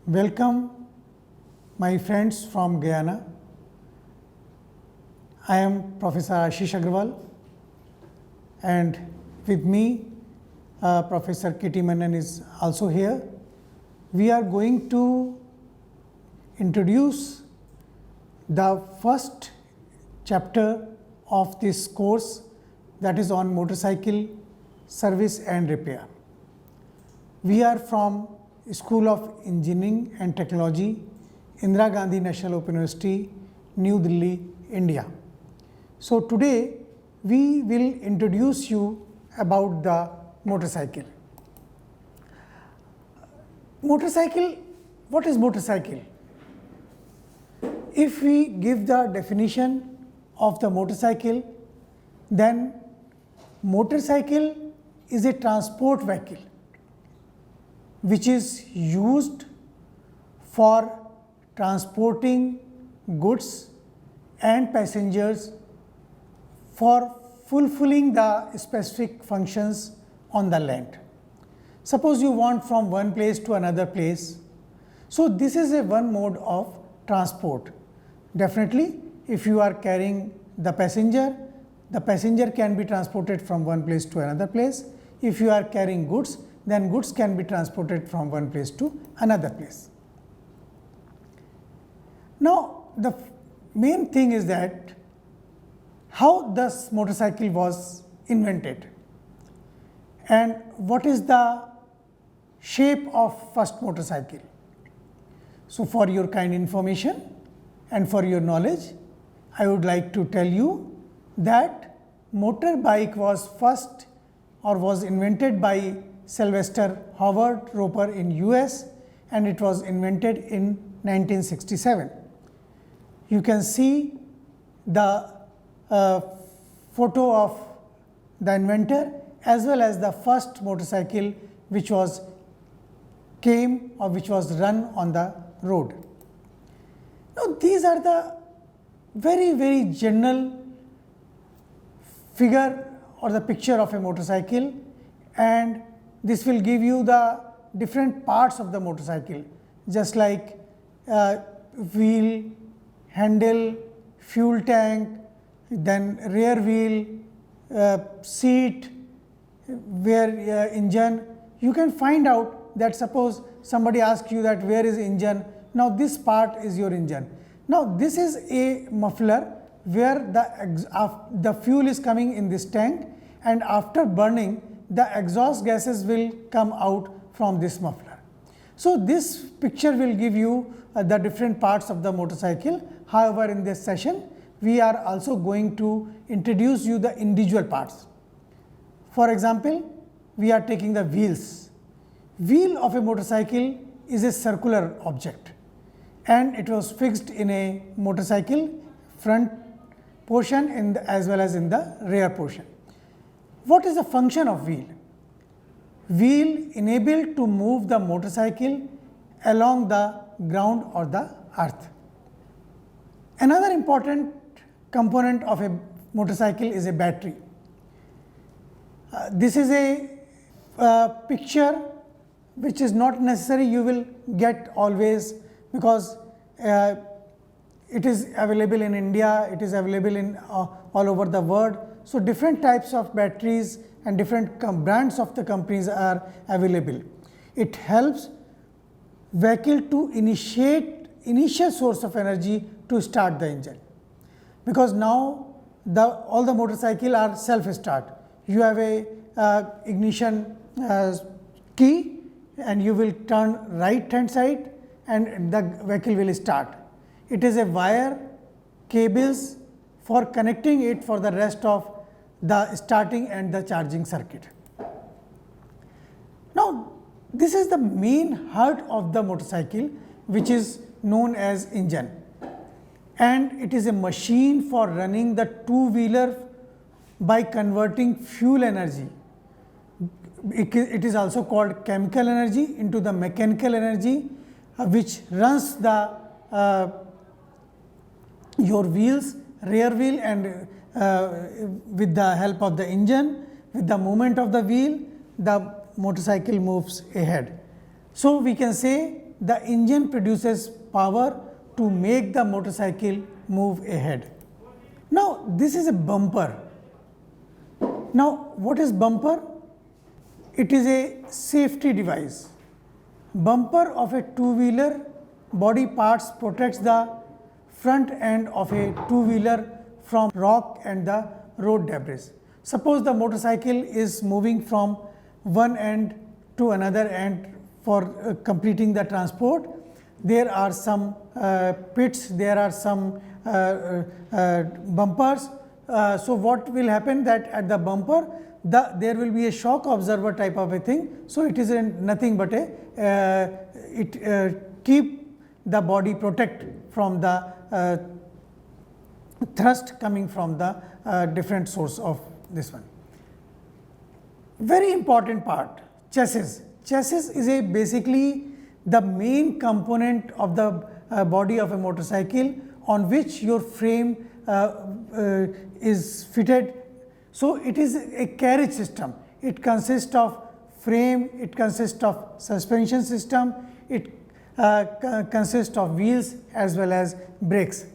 Welcome my friends from Guyana. I am Professor Ashish Agrawal and with me Professor Kitty Menon is also here. We are going to introduce the first chapter of this course, that is on motorcycle service and repair. We are from School of Engineering and Technology, Indira Gandhi National Open University, New Delhi, India. So today we will introduce you about the motorcycle. Motorcycle, what is motorcycle? If we give the definition of the motorcycle, then motorcycle is a transport vehicle which is used for transporting goods and passengers for fulfilling the specific functions on the land. Suppose you want from one place to another place. So this is a one mode of transport. Definitely, if you are carrying the passenger can be transported from one place to another place. If you are carrying goods, then goods can be transported from one place to another place. Now, the main thing is that how this motorcycle was invented and what is the shape of first motorcycle. So, for your kind information and for your knowledge, I would like to tell you that motorbike was first or was invented by Sylvester Howard Roper in US and it was invented in 1967. You can see the photo of the inventor as well as the first motorcycle which was run on the road. Now, these are the very general figure or the picture of a motorcycle, and this will give you the different parts of the motorcycle, just like wheel, handle, fuel tank, then rear wheel, seat, where engine. You can find out that suppose somebody asks you that where is engine, now this part is your engine. Now this is a muffler where the fuel is coming in this tank, and after burning the exhaust gases will come out from this muffler. So this picture will give you the different parts of the motorcycle. However, in this session we are also going to introduce you the individual parts. For example, we are taking the wheels. Wheel of a motorcycle is a circular object and it was fixed in a motorcycle front portion as well as in the rear portion. What is the function of wheel? Wheel enabled to move the motorcycle along the ground or the earth. Another important component of a motorcycle is a battery. This is a picture which is not necessary you will get always, because it is available in India, it is available in all over the world. So different types of batteries and different brands of the companies are available. It helps vehicle to initiate initial source of energy to start the engine, because now all the motorcycle are self-start. You have a ignition key and you will turn right hand side and the vehicle will start. It is a wire, cables for connecting it for the rest of the starting and the charging circuit. Now, this is the main heart of the motorcycle, which is known as engine, and it is a machine for running the two-wheeler by converting fuel energy. It is also called chemical energy into the mechanical energy, which runs the your wheels, rear wheel, and with the help of the engine, with the movement of the wheel, the motorcycle moves ahead. So we can say the engine produces power to make the motorcycle move ahead. Now, this is a bumper. Now, what is bumper? It is a safety device. Bumper of a two-wheeler body parts protects the front end of a two-wheeler from rock and the road debris. Suppose the motorcycle is moving from one end to another end for completing the transport. There are some pits, there are some bumpers. So, what will happen that at the bumper there will be a shock absorber type of a thing. So, it is nothing but keep the body protect from the thrust coming from the different source of this one. Very important part, chassis. Chassis is basically the main component of the body of a motorcycle on which your frame is fitted. So, it is a carriage system. It consists of frame, it consists of suspension system, it consists of wheels as well as brakes.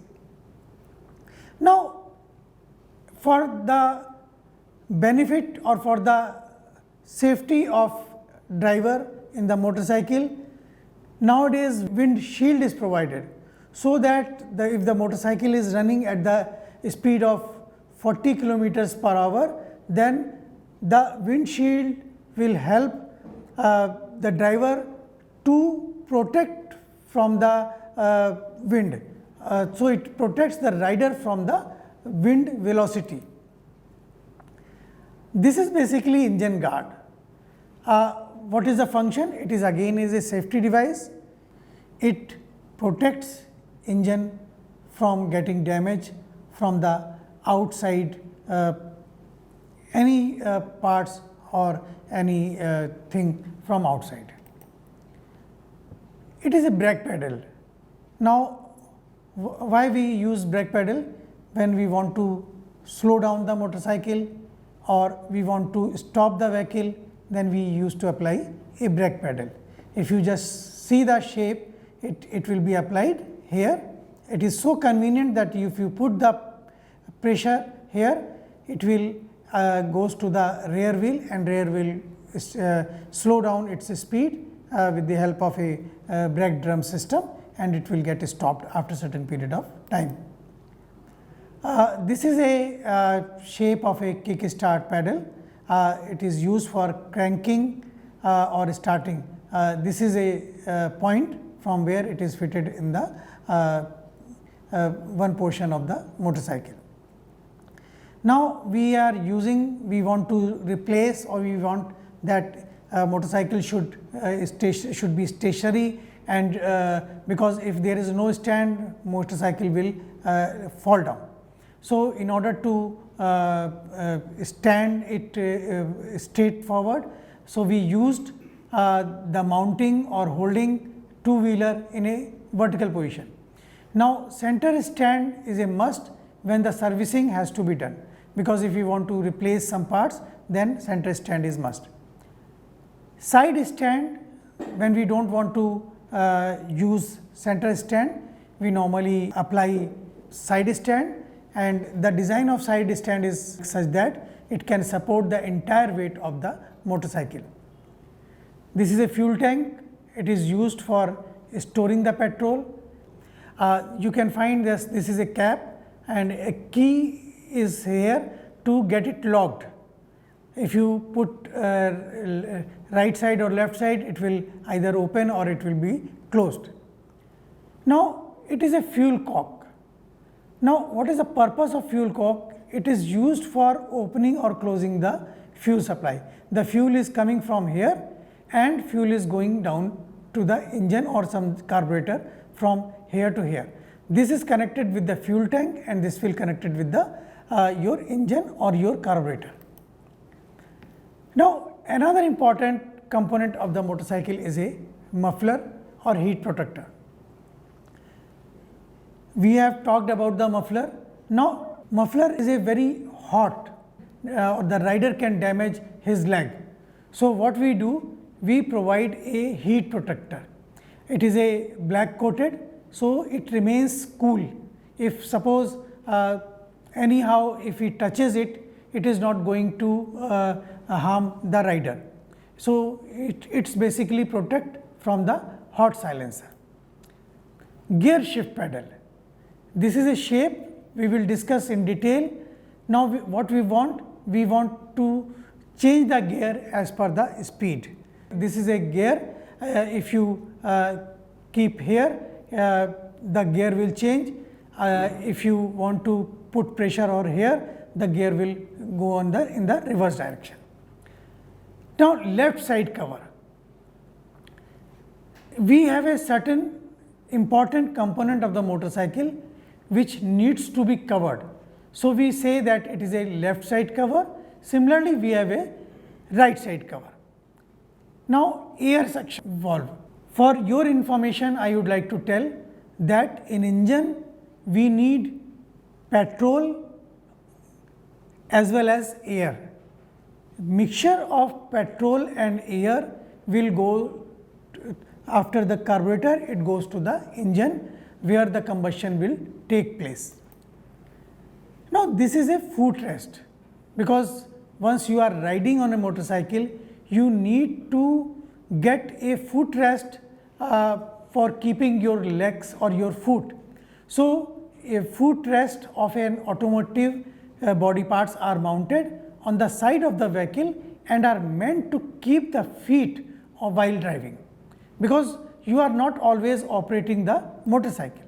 Now, for the benefit or for the safety of driver in the motorcycle, nowadays windshield is provided, so that if the motorcycle is running at the speed of 40 kilometers per hour, then the windshield will help the driver to protect from the wind. So, it protects the rider from the wind velocity. This is basically engine guard. What is the function? It is again is a safety device. It protects engine from getting damage from the outside any parts or any thing from outside. It is a brake pedal. Now, why we use brake pedal? When we want to slow down the motorcycle or we want to stop the vehicle, then we used to apply a brake pedal. If you just see the shape, it will be applied here. It is so convenient that if you put the pressure here, it will goes to the rear wheel and rear will slow down its speed with the help of a brake drum system, and it will get stopped after certain period of time. This is a shape of a kickstart pedal. It is used for cranking or starting. This is a point from where it is fitted in the one portion of the motorcycle. Now, we want to replace, or we want that motorcycle should be stationary, and because if there is no stand, motorcycle will fall down. So, in order to stand it straight forward, so we used the mounting or holding two-wheeler in a vertical position. Now, center stand is a must when the servicing has to be done, because if you want to replace some parts, then center stand is must. Side stand, when we do not want to use center stand, we normally apply side stand, and the design of side stand is such that it can support the entire weight of the motorcycle. This is a fuel tank. It is used for storing the petrol. You can find this is a cap, and a key is here to get it locked. If you put right side or left side, it will either open or it will be closed. Now, it is a fuel cock. Now, what is the purpose of fuel cock? It is used for opening or closing the fuel supply. The fuel is coming from here and fuel is going down to the engine or some carburetor from here to here. This is connected with the fuel tank, and this will connected with the your engine or your carburetor. Now, another important component of the motorcycle is a muffler or heat protector. We have talked about the muffler. Now, muffler is a very hot, the rider can damage his leg. So, what we do? We provide a heat protector, it is a black coated, so it remains cool. If suppose anyhow if he touches it, it is not going to harm the rider. So it's basically protect from the hot silencer. Gear shift pedal. This is a shape we will discuss in detail. Now what we want to change the gear as per the speed. This is a gear. If you keep here, the gear will change. If you want to put pressure over here, the gear will go on in the reverse direction. Now left side cover. We have a certain important component of the motorcycle which needs to be covered. So we say that it is a left side cover. Similarly, we have a right side cover. Now air suction valve. For your information, I would like to tell that in engine we need petrol as well as air. Mixture of petrol and air will go after the carburetor, it goes to the engine where the combustion will take place. Now this is a footrest, because once you are riding on a motorcycle, you need to get a footrest for keeping your legs or your foot. So a footrest of an automotive body parts are mounted on the side of the vehicle and are meant to keep the feet while driving, because you are not always operating the motorcycle.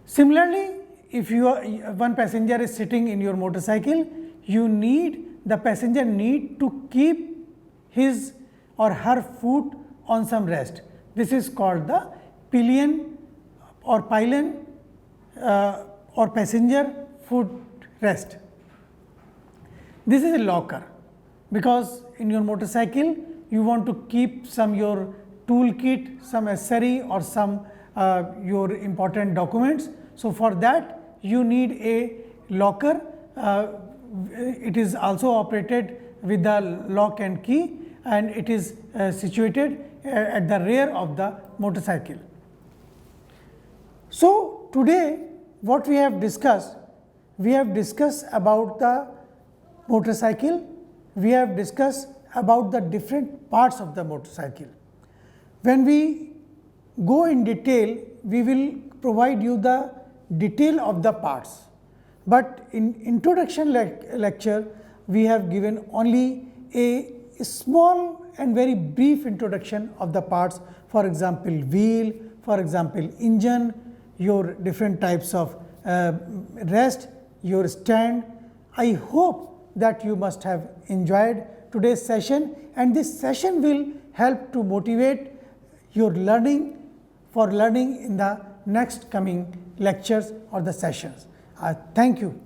Similarly, if one passenger is sitting in your motorcycle, the passenger need to keep his or her foot on some rest. This is called the pillion or pylon or passenger foot rest. This is a locker, because in your motorcycle you want to keep some your toolkit, some accessory or some your important documents. So for that you need a locker. It is also operated with the lock and key, and it is situated at the rear of the motorcycle. So today what we have discussed about the motorcycle, we have discussed about the different parts of the motorcycle. When we go in detail, we will provide you the detail of the parts. But in introduction lecture, we have given only a small and very brief introduction of the parts. For example, wheel, for example, engine, your different types of rest, your stand. I hope that you must have enjoyed today's session, and this session will help to motivate your learning in the next coming lectures or the sessions. Thank you.